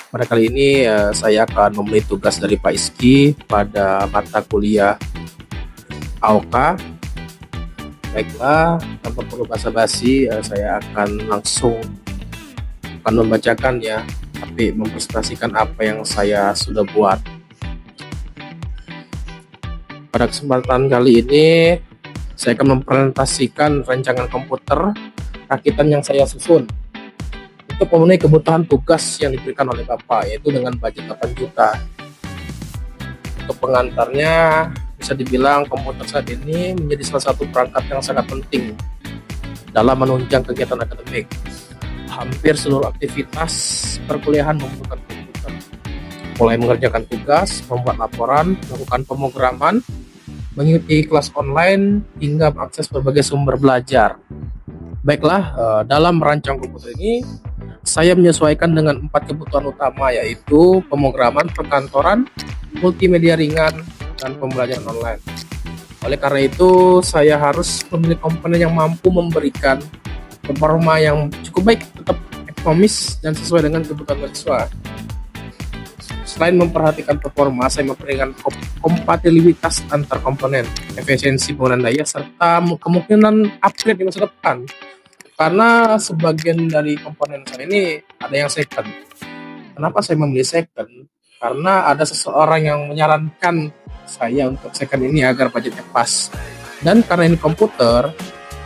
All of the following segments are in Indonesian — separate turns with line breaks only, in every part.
Pada kali ini saya akan memberi tugas dari Pak Iski pada mata kuliah AOK. Baiklah, tanpa perlu basa-basi, saya akan langsung membacakan ya, tapi mempresentasikan apa yang saya sudah buat. Pada kesempatan kali ini, saya akan mempresentasikan rancangan komputer rakitan yang saya susun untuk memenuhi kebutuhan tugas yang diberikan oleh Bapak, yaitu dengan budget 8 juta. Untuk pengantarnya, bisa dibilang komputer saat ini menjadi salah satu perangkat yang sangat penting dalam menunjang kegiatan akademik. Hampir seluruh aktivitas perkuliahan membutuhkan komputer, mulai mengerjakan tugas, membuat laporan, melakukan pemrograman, mengikuti kelas online, hingga mengakses berbagai sumber belajar. Baiklah, dalam merancang komputer ini, saya menyesuaikan dengan 4 kebutuhan utama, yaitu pemrograman perkantoran, multimedia ringan, dan pembelajaran online. Oleh karena itu, saya harus memilih komponen yang mampu memberikan performa yang cukup baik, tetap ekonomis, dan sesuai dengan kebutuhan mahasiswa. Selain memperhatikan performa, saya memperhatikan kompatibilitas antar komponen, efisiensi penggunaan daya, serta kemungkinan upgrade di masa depan. Karena sebagian dari komponen saya ini ada yang second. Kenapa saya memilih second? Karena ada seseorang yang menyarankan saya untuk second ini agar budgetnya pas. Dan karena ini komputer,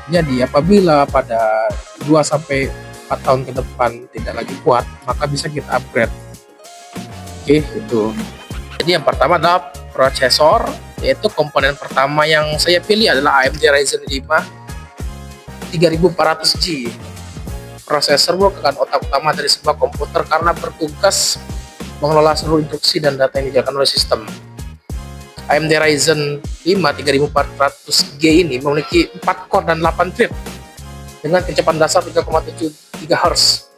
jadi apabila pada 2-4 tahun ke depan tidak lagi kuat, maka bisa kita upgrade. Oke, itu. Jadi yang pertama adalah prosesor, yaitu komponen pertama yang saya pilih adalah AMD Ryzen 5 3400G. Prosesor merupakan otak utama dari sebuah komputer karena bertugas mengelola seluruh instruksi dan data yang dijalankan oleh sistem. AMD Ryzen 5 3400G ini memiliki 4 core dan 8 thread dengan kecepatan dasar 3,7 GHz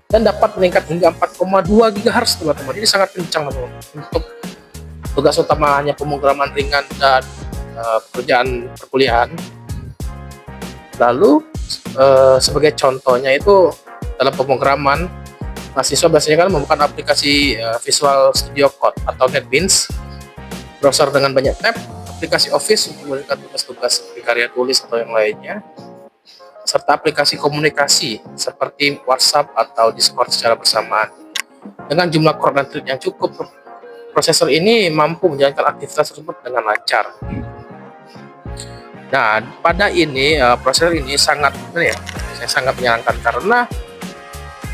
dan dapat meningkat hingga 4,2 GHz, teman-teman. Ini sangat kencang, teman-teman. Untuk tugas utama hanya pemrograman ringan dan pekerjaan perkuliahan. Lalu sebagai contohnya itu dalam pemrograman, mahasiswa biasanya kan menggunakan aplikasi Visual Studio Code atau NetBeans, browser dengan banyak tab, aplikasi Office untuk memberikan tugas-tugas karya tulis atau yang lainnya, serta aplikasi komunikasi seperti WhatsApp atau Discord secara bersamaan. Dengan jumlah core dan thread yang cukup, prosesor ini mampu menjalankan aktivitas tersebut dengan lancar. Nah, pada ini prosesor ini saya sangat menyarankan karena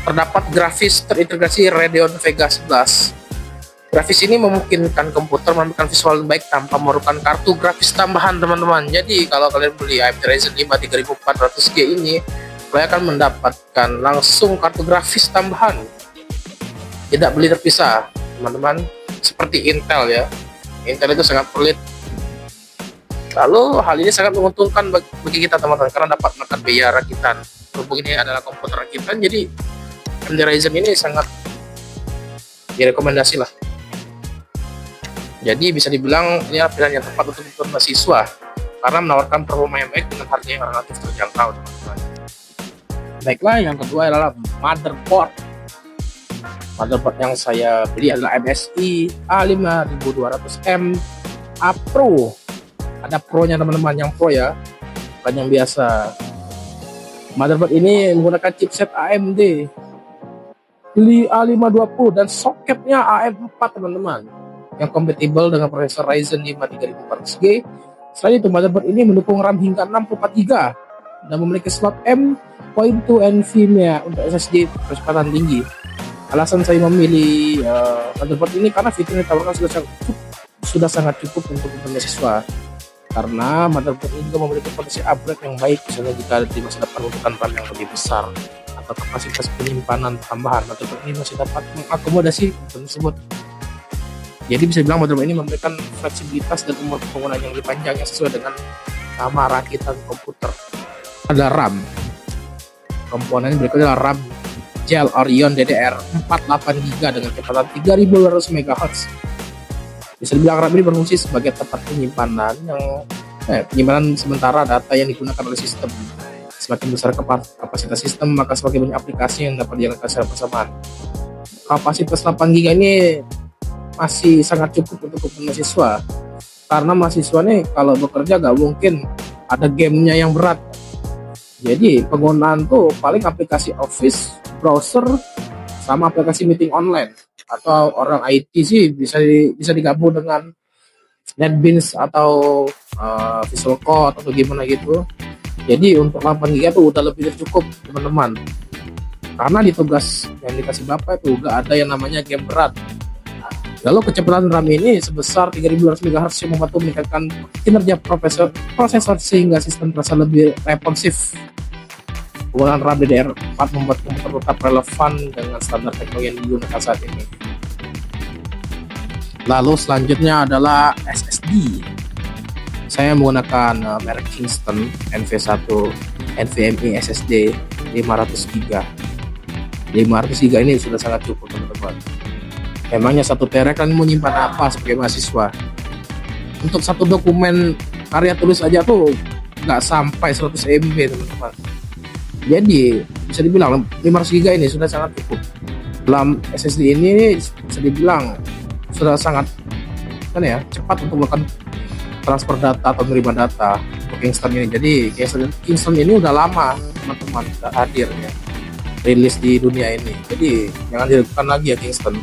terdapat grafis terintegrasi Radeon Vega 11. Grafis ini memungkinkan komputer menampilkan visual baik tanpa memerlukan kartu grafis tambahan, teman-teman. Jadi kalau kalian beli AMD Ryzen 5 3400G ini, kalian akan mendapatkan langsung kartu grafis tambahan, tidak beli terpisah, teman-teman. Seperti Intel ya, Intel itu sangat pelit. Lalu hal ini sangat menguntungkan bagi kita, teman-teman, karena dapat menekan biaya rakitan. Berhubung ini adalah komputer rakitan, jadi AMD Ryzen ini sangat direkomendasi lah. Jadi bisa dibilang ini adalah pilihan yang tepat untuk mahasiswa karena menawarkan performa yang baik dengan harga yang relatif terjangkau, teman-teman. Baiklah, yang kedua adalah motherboard. Motherboard yang saya beli adalah MSI A5200M A Pro. Ada Pro-nya, teman-teman, yang Pro ya, bukan yang biasa. Motherboard ini menggunakan chipset AMD A520 dan soketnya AM4, teman-teman, yang kompatibel dengan prosesor Ryzen 5 3400G. Selain itu, motherboard ini mendukung RAM hingga 64 GB dan memiliki slot M.2 NVMe untuk SSD kecepatan tinggi. Alasan saya memilih motherboard ini karena fitur yang ditawarkan sudah sangat cukup untuk mahasiswa. Karena motherboard ini juga memiliki potensi upgrade yang baik, misalnya jika di masa depan membutuhkan RAM yang lebih besar atau kapasitas penyimpanan tambahan, motherboard ini masih dapat mengakomodasi tersebut. Jadi bisa bilang motherboard ini memberikan fleksibilitas dan umur penggunaan yang lebih panjang yang sesuai dengan nama rakitan komputer. Ada RAM. Komponen berikutnya adalah RAM Gel Orion DDR 48GB dengan kecepatan 3200 MHz. Bisa dibilang RAM ini berfungsi sebagai tempat penyimpanan penyimpanan sementara data yang digunakan oleh sistem. Semakin besar kapasitas sistem, maka semakin banyak aplikasi yang dapat dijalankan secara bersamaan. kapasitas 8 GB ini masih sangat cukup untuk mahasiswa, karena mahasiswa nih kalau bekerja gak mungkin ada gamenya yang berat. Jadi penggunaan tuh paling aplikasi Office, browser, sama aplikasi meeting online. Atau orang IT sih bisa digabung dengan NetBeans atau Visual Code atau gimana gitu. Jadi untuk 8 GB tuh udah lebih dari cukup teman-teman. Karena di tugas yang dikasih Bapak itu gak ada yang namanya game berat. Lalu kecepatan RAM ini sebesar 3200 MHz yang membantu meningkatkan kinerja prosesor sehingga sistem terasa lebih responsif. Penggunaan RAM DDR4 membuat komputer tetap relevan dengan standar teknologi yang digunakan saat ini. Lalu selanjutnya adalah SSD. Saya menggunakan merek Kingston NV1 NVMe SSD 500 GB. 500 GB ini sudah sangat cukup teman-teman. Emangnya 1 tera kan menyimpan apa sebagai mahasiswa? Untuk satu dokumen karya tulis aja tuh nggak sampai 100 MB teman-teman. Jadi bisa dibilang 500 GB ini sudah sangat cukup. Dalam SSD ini bisa dibilang sudah sangat cepat untuk melakukan transfer data atau menerima data untuk Kingston ini. Jadi Kingston ini udah lama teman-teman hadir ya, rilis di dunia ini. Jadi jangan diragukan lagi ya Kingston.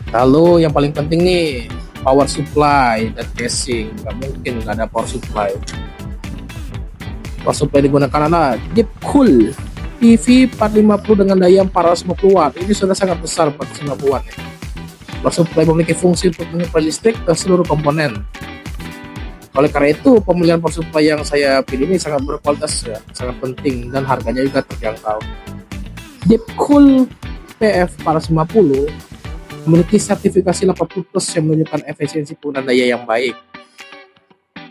Lalu yang paling penting nih power supply dan casing. Nggak mungkin nggak ada power supply. Power supply digunakan adalah Deepcool PV450 dengan daya 450 watt. Ini sudah sangat besar 450 watt ya. Power supply memiliki fungsi untuk menyuplai listrik ke seluruh komponen. Oleh karena itu pemilihan power supply yang saya pilih ini sangat berkualitas ya, sangat penting dan harganya juga terjangkau. Deepcool PF450 memiliki sertifikasi 80+ yang menunjukkan efisiensi penggunaan daya yang baik.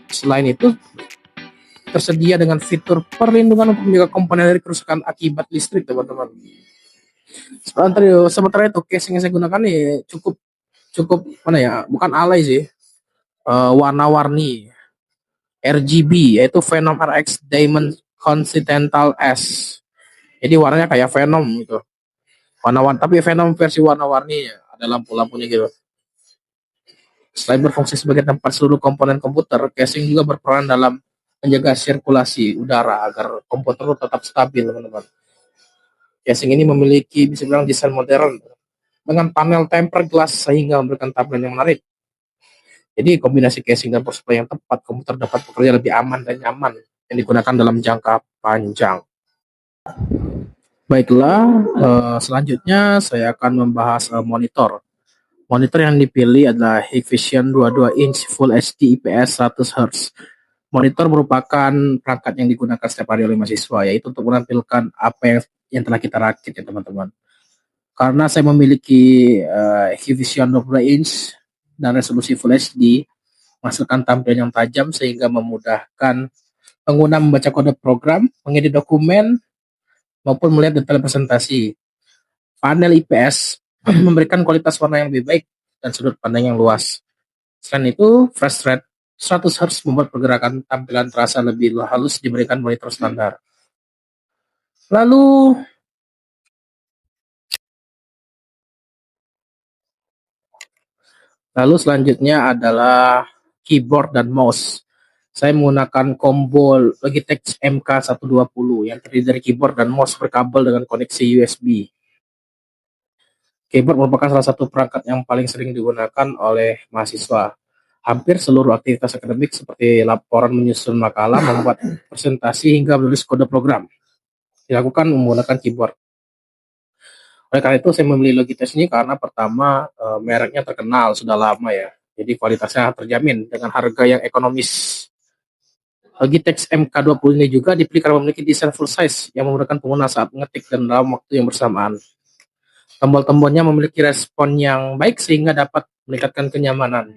Selain itu, tersedia dengan fitur perlindungan untuk menjaga komponen dari kerusakan akibat listrik, teman-teman. Sementara itu, casing yang saya gunakan nih cukup bukan alay sih, warna-warni RGB, yaitu Venom RX Diamond Continental S. Jadi warnanya kayak Venom gitu. Warna-warni, tapi Venom versi warna-warni, ada lampu-lampunya gitu. Selain berfungsi sebagai tempat seluruh komponen komputer, casing juga berperan dalam menjaga sirkulasi udara agar komputer tetap stabil, teman-teman. Casing ini memiliki bisa dibilang desain modern dengan panel tempered glass sehingga memberikan tampilan yang menarik. Jadi kombinasi casing dan power supply yang tepat, komputer dapat bekerja lebih aman dan nyaman yang digunakan dalam jangka panjang. Baiklah, selanjutnya saya akan membahas monitor. Monitor yang dipilih adalah Hikvision 22 inch Full HD IPS 100 Hz. Monitor merupakan perangkat yang digunakan setiap hari oleh mahasiswa, yaitu untuk menampilkan apa yang telah kita rakit ya teman-teman. Karena saya memiliki Hikvision 22 inch dan resolusi Full HD, menghasilkan tampilan yang tajam sehingga memudahkan pengguna membaca kode program, mengedit dokumen, maupun melihat detail presentasi. Panel IPS memberikan kualitas warna yang lebih baik dan sudut pandang yang luas. Selain itu, refresh rate 100 Hz membuat pergerakan tampilan terasa lebih halus dibandingkan monitor standar. Lalu selanjutnya adalah keyboard dan mouse. Saya menggunakan combo Logitech MK120 yang terdiri dari keyboard dan mouse berkabel dengan koneksi USB. Keyboard merupakan salah satu perangkat yang paling sering digunakan oleh mahasiswa. Hampir seluruh aktivitas akademik seperti laporan, menyusun makalah, membuat presentasi, hingga menulis kode program dilakukan menggunakan keyboard. Oleh karena itu saya memilih Logitech ini karena pertama mereknya terkenal sudah lama ya. Jadi kualitasnya terjamin dengan harga yang ekonomis. Logitech MK20 ini juga dipilih karena memiliki desain full size yang memudahkan pengguna saat mengetik dan dalam waktu yang bersamaan. Tombol-tombolnya memiliki respon yang baik sehingga dapat meningkatkan kenyamanan.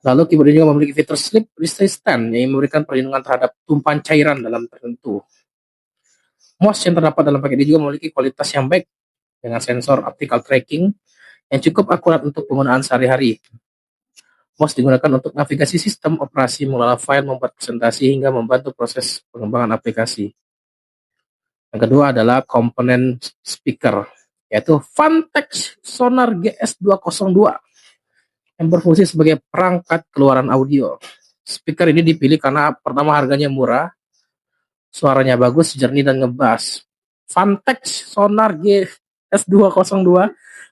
Lalu keyboard juga memiliki fitur slip resistant yang memberikan perlindungan terhadap tumpahan cairan dalam tertentu. Mouse yang terdapat dalam paket ini juga memiliki kualitas yang baik dengan sensor optical tracking yang cukup akurat untuk penggunaan sehari-hari. Mouse digunakan untuk navigasi sistem operasi, mengelola file, membuat presentasi, hingga membantu proses pengembangan aplikasi. Yang kedua adalah komponen speaker. yaitu Vantex Sonar GS202 yang berfungsi sebagai perangkat keluaran audio. Speaker ini dipilih karena pertama harganya murah, suaranya bagus, jernih dan ngebass. Vantex Sonar GS202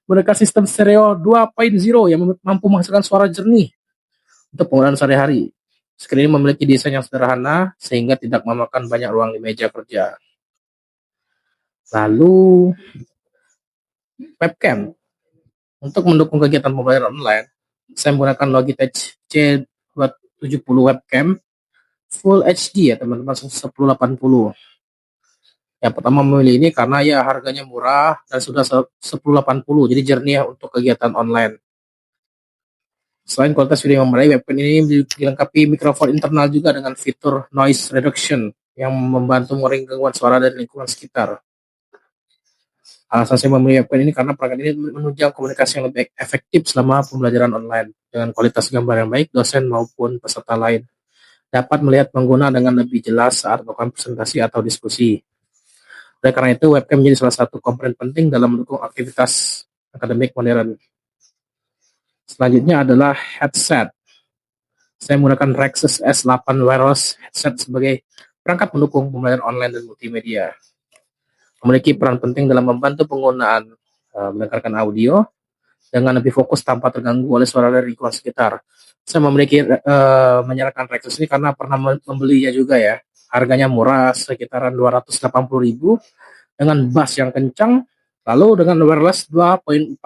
menggunakan sistem stereo 2.0 yang mampu menghasilkan suara jernih untuk penggunaan sehari-hari. Screen ini memiliki desain yang sederhana sehingga tidak memakan banyak ruang di meja kerja. Lalu webcam. Untuk mendukung kegiatan pembelajaran online, saya menggunakan Logitech C270 webcam Full HD ya teman-teman, 1080. Yang pertama memilih ini karena ya harganya murah dan sudah 1080, jadi jernih ya untuk kegiatan online. Selain kualitas video yang memadai, webcam ini dilengkapi mikrofon internal juga dengan fitur noise reduction yang membantu mengurangi gangguan suara dari lingkungan sekitar. Alasan saya memilih webcam ini karena perangkat ini menunjang komunikasi yang lebih efektif selama pembelajaran online dengan kualitas gambar yang baik. Dosen maupun peserta lain dapat melihat pengguna dengan lebih jelas saat melakukan presentasi atau diskusi. Oleh karena itu, webcam menjadi salah satu komponen penting dalam mendukung aktivitas akademik modern. Selanjutnya adalah headset. Saya menggunakan Rexus S8 wireless headset sebagai perangkat pendukung pembelajaran online dan multimedia. Memiliki peran penting dalam membantu penggunaan mendengarkan audio dengan lebih fokus tanpa terganggu oleh suara dari lingkungan sekitar. Saya menyarankan Rexus ini karena pernah membelinya juga ya. Harganya murah, sekitaran 280.000 dengan bass yang kencang, lalu dengan wireless 2.4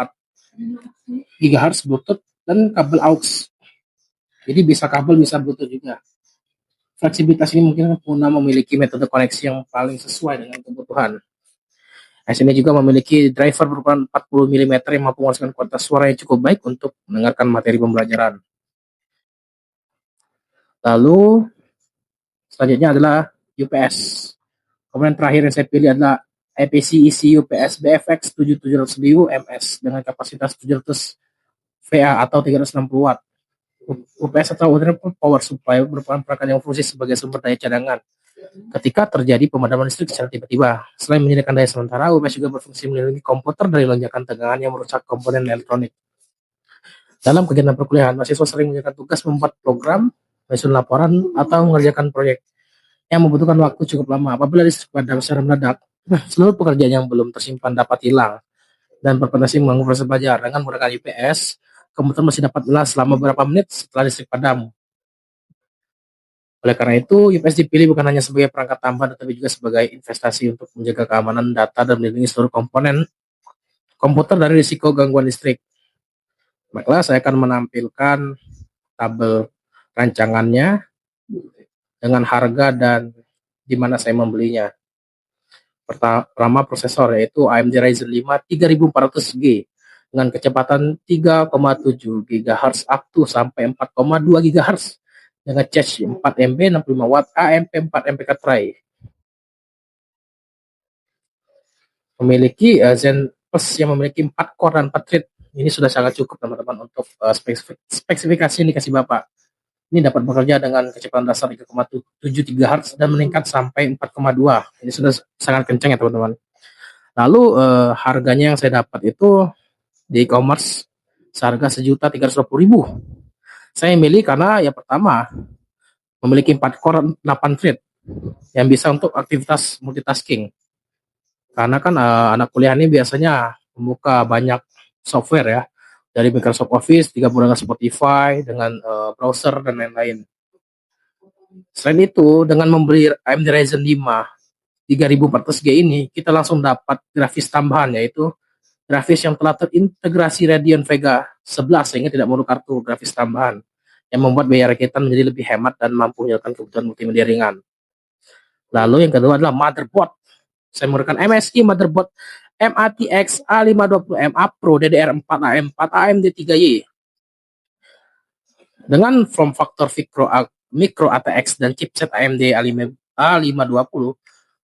GHz Bluetooth dan kabel aux. Jadi bisa kabel, bisa Bluetooth juga. Fleksibilitas ini mungkin pengguna memiliki metode koneksi yang paling sesuai dengan kebutuhan. Ini juga memiliki driver berukuran 40 mm yang mampu menghasilkan kualitas suara yang cukup baik untuk mendengarkan materi pembelajaran. Lalu selanjutnya adalah UPS. Komponen terakhir yang saya pilih adalah IPC-EC UPS BFX 7700 MS dengan kapasitas 700 VA atau 360 Watt. UPS atau Universal Power Supply merupakan perangkat yang berfungsi sebagai sumber daya cadangan ketika terjadi pemadaman listrik secara tiba-tiba. Selain menyediakan daya sementara, UPS juga berfungsi melindungi komputer dari lonjakan tegangan yang merusak komponen elektronik. Dalam kegiatan perkuliahan, mahasiswa sering mengerjakan tugas membuat program, menyusun laporan, atau mengerjakan proyek yang membutuhkan waktu cukup lama. Apabila listrik padam secara mendadak, seluruh pekerjaan yang belum tersimpan dapat hilang dan berpotensi mengganggu proses belajar. Dengan menggunakan UPS, komputer masih dapat menyala selama beberapa menit setelah listrik padam. Oleh karena itu, UPS dipilih bukan hanya sebagai perangkat tambahan, tetapi juga sebagai investasi untuk menjaga keamanan data dan melindungi seluruh komponen komputer dari risiko gangguan listrik. Baiklah, saya akan menampilkan tabel rancangannya dengan harga dan di mana saya membelinya. Pertama prosesor yaitu AMD Ryzen 5 3400G dengan kecepatan 3,7 GHz up to sampai 4,2 GHz dengan cache 4 MB 65 Watt AMP 4 MPK tray. Memiliki Zen Plus yang memiliki 4 core dan 4 thread. Ini sudah sangat cukup teman-teman untuk spesifikasi yang dikasih Bapak. Ini dapat bekerja dengan kecepatan dasar 3,7 GHz dan meningkat sampai 4,2. Ini sudah sangat kencang ya teman-teman. Lalu harganya yang saya dapat itu di e-commerce seharga Rp1.350.000. Saya milih karena yang pertama memiliki 4 core 8 thread yang bisa untuk aktivitas multitasking. Karena kan anak kuliah ini biasanya membuka banyak software ya, dari Microsoft Office, digabung dengan Spotify, dengan browser dan lain-lain. Selain itu, dengan membeli AMD Ryzen 5 3400G ini, kita langsung dapat grafis tambahan, yaitu grafis yang telah terintegrasi Radeon Vega 11 sehingga tidak perlu kartu grafis tambahan, yang membuat biaya rakitan menjadi lebih hemat dan mampu menyediakan kebutuhan multimedia ringan. Lalu yang kedua adalah motherboard. Saya menggunakan MSI motherboard MATX A520MA Pro DDR4 AM4 AMD 3Y dengan form factor micro ATX dan chipset AMD A520.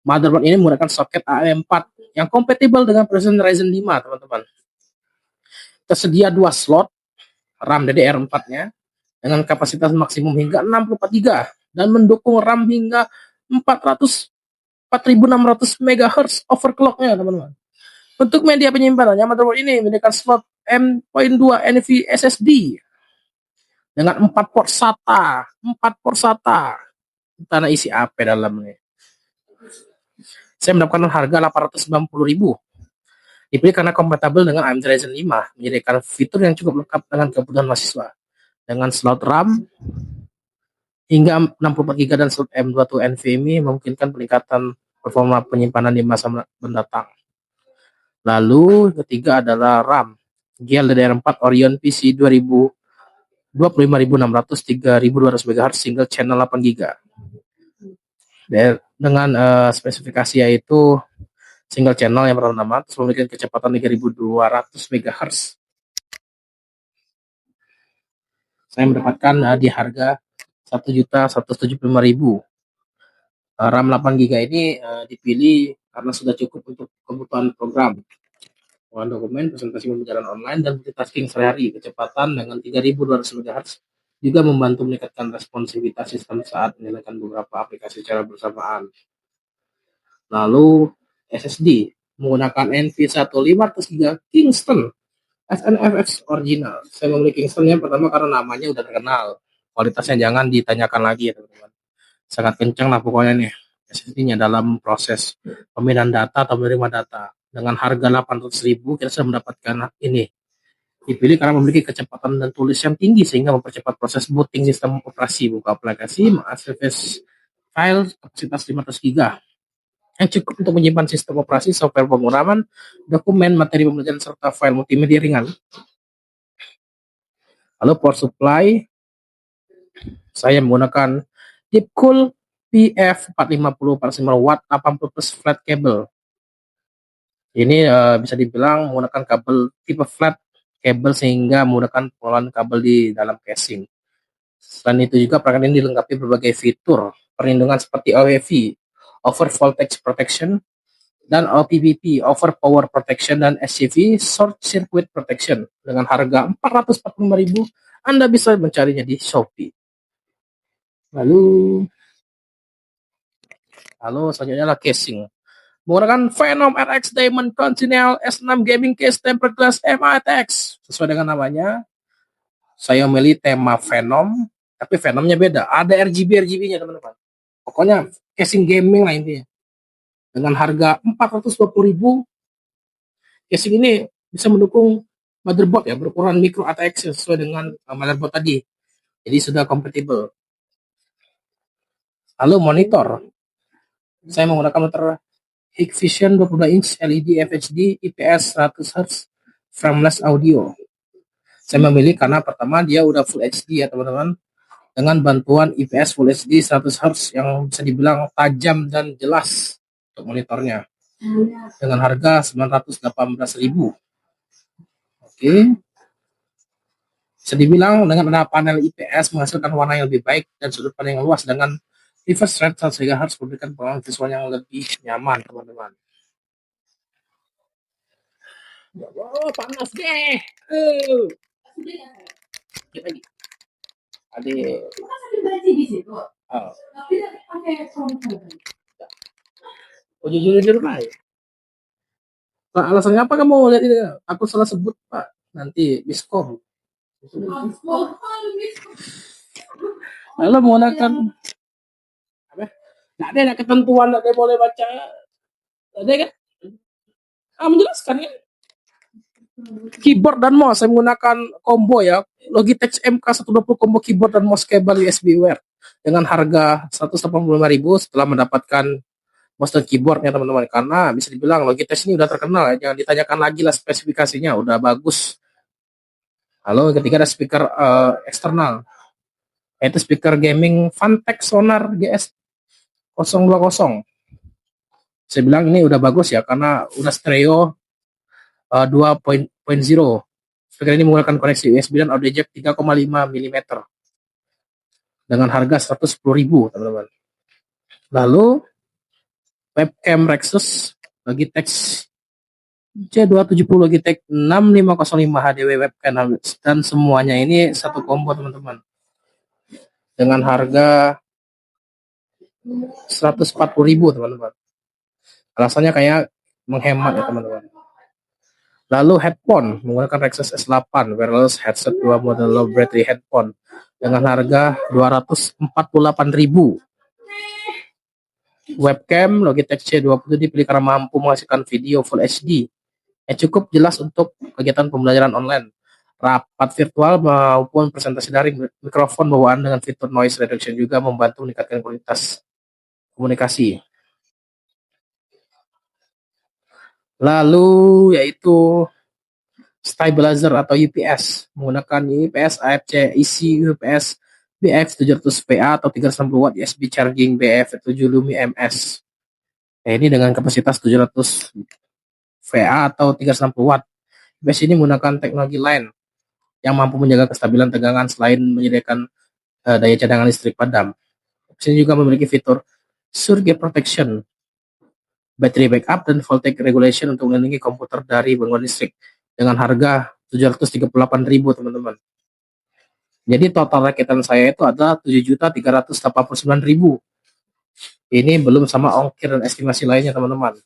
Motherboard ini menggunakan soket AM4 yang kompatibel dengan present Ryzen 5, teman-teman. Tersedia 2 slot RAM DDR4-nya dengan kapasitas maksimum hingga 64 GB dan mendukung RAM hingga 4600 MHz overclock-nya, teman-teman. Untuk media penyimpanannya, motherboard ini menggunakan slot M.2 NV SSD dengan 4 port SATA. Entah isi apa dalamnya. Saya mendapatkan harga 890.000. Dipilih karena kompatibel dengan AMD Ryzen 5, menyediakan fitur yang cukup lengkap dengan kebutuhan mahasiswa. Dengan slot RAM hingga 64GB dan slot M.2 NVMe memungkinkan peningkatan performa penyimpanan di masa mendatang. Lalu ketiga adalah RAM GLDDR4 Orion PC 25600 3200 MHz single channel 8GB. Dengan spesifikasi yaitu single channel yang pertama terus memiliki kecepatan 3200 MHz. Saya mendapatkan di harga 1.175.000. RAM 8GB ini dipilih karena sudah cukup untuk kebutuhan program, dokumen, presentasi pembelajaran online, dan multitasking sehari-hari. Kecepatan dengan 3200 MHz juga membantu meningkatkan responsivitas sistem saat menyalakan beberapa aplikasi secara bersamaan. Lalu SSD menggunakan NV1500GB Kingston SNFX original. Saya memilih Kingston yang pertama karena namanya udah terkenal. Kualitasnya jangan ditanyakan lagi ya teman-teman. Sangat kencang lah pokoknya nih SSD-nya dalam proses pemindahan data atau menerima data. Dengan harga 800.000 kita sudah mendapatkan ini. Dipilih karena memiliki kecepatan dan tulis yang tinggi sehingga mempercepat proses booting sistem operasi, buka aplikasi, mengakses file kapasitas 500GB yang cukup untuk menyimpan sistem operasi, software pemrograman, dokumen, materi pembelajaran serta file multimedia ringan. Lalu power supply saya menggunakan Deepcool PF450 45 watt 80 plus flat cable. Ini bisa dibilang menggunakan kabel tipe flat cable sehingga menggunakan pengelolaan kabel di dalam casing. Selain itu juga perangkat ini dilengkapi berbagai fitur perlindungan seperti OEV, Over Voltage Protection, dan OPPP, Over Power Protection, dan SCV, Short Circuit Protection. Dengan harga 445.000, Anda bisa mencarinya di Shopee. Lalu selanjutnya adalah casing. Menggunakan Phenom RX Diamond Continental S6 Gaming Case Tempered Glass MATX. Sesuai dengan namanya, saya memilih tema Phenom, tapi Phenomnya beda. Ada RGB-nya teman-teman. Pokoknya casing gaming lah intinya. Dengan harga 420.000, casing ini bisa mendukung motherboard ya berukuran micro ATX sesuai dengan motherboard tadi. Jadi sudah kompatibel. Lalu monitor. Saya menggunakan monitor Hikvision 22 inch LED FHD IPS 100Hz frameless audio. Saya memilih karena pertama dia udah full HD ya teman-teman, dengan bantuan IPS full HD 100Hz yang bisa dibilang tajam dan jelas untuk monitornya. Dengan harga 918.000. Oke. Bisa dibilang dengan ada panel IPS menghasilkan warna yang lebih baik dan sudut pandang yang luas dengan refresh rate 100 GHz memberikan pengalaman visual yang lebih nyaman teman-teman. Oh, panas deh. Lagi. Ada. Oh, jujur Pak. Pak, alasannya apa kamu lihat ini? Aku salah sebut Pak. Nanti miskom. Lalu menggunakan apa? Nggak ada ketentuan, nggak ada boleh baca. Ada kan? Menjelaskan ya. Keyboard dan mouse saya menggunakan combo ya. Logitech MK120 combo keyboard dan mouse cable USB wire dengan harga 185.000 setelah mendapatkan mouse dan keyboardnya teman-teman. Karena bisa dibilang Logitech ini udah terkenal ya. Jangan ditanyakan lagi lah spesifikasinya, udah bagus. Lalu ketiga ada speaker eksternal, yaitu speaker gaming Fantech Sonar GS 020. Saya bilang ini udah bagus ya karena udah stereo 2.0. Speaker ini menggunakan koneksi USB dan audio jack 3,5 mm dengan harga 110.000 teman-teman. Lalu webcam Rexus Logitech C270 Logitech 6505 HDW webcam dan semuanya ini satu combo teman-teman dengan harga 140.000 teman-teman. Alasannya kayak menghemat ya teman-teman. Lalu headphone menggunakan Rexus S8 wireless headset 2 model low battery headphone dengan harga 248.000. Webcam Logitech C20 dipilih karena mampu menghasilkan video Full HD yang cukup jelas untuk kegiatan pembelajaran online, rapat virtual maupun presentasi daring. Mikrofon bawaan dengan fitur noise reduction juga membantu meningkatkan kualitas komunikasi. Lalu yaitu stabilizer atau UPS menggunakan UPS AFC isi UPS BF 700VA atau 360 watt USB charging BF 7 Lumi MS. Ini dengan kapasitas 700 VA atau 360 watt. UPS ini menggunakan teknologi lain yang mampu menjaga kestabilan tegangan selain menyediakan daya cadangan listrik padam. UPS ini juga memiliki fitur surge protection, battery backup, dan voltage regulation untuk melindungi komputer dari gangguan listrik dengan harga 738.000, teman-teman. Jadi total rakitan saya itu adalah 7.389.000. Ini belum sama ongkir dan estimasi lainnya, teman-teman.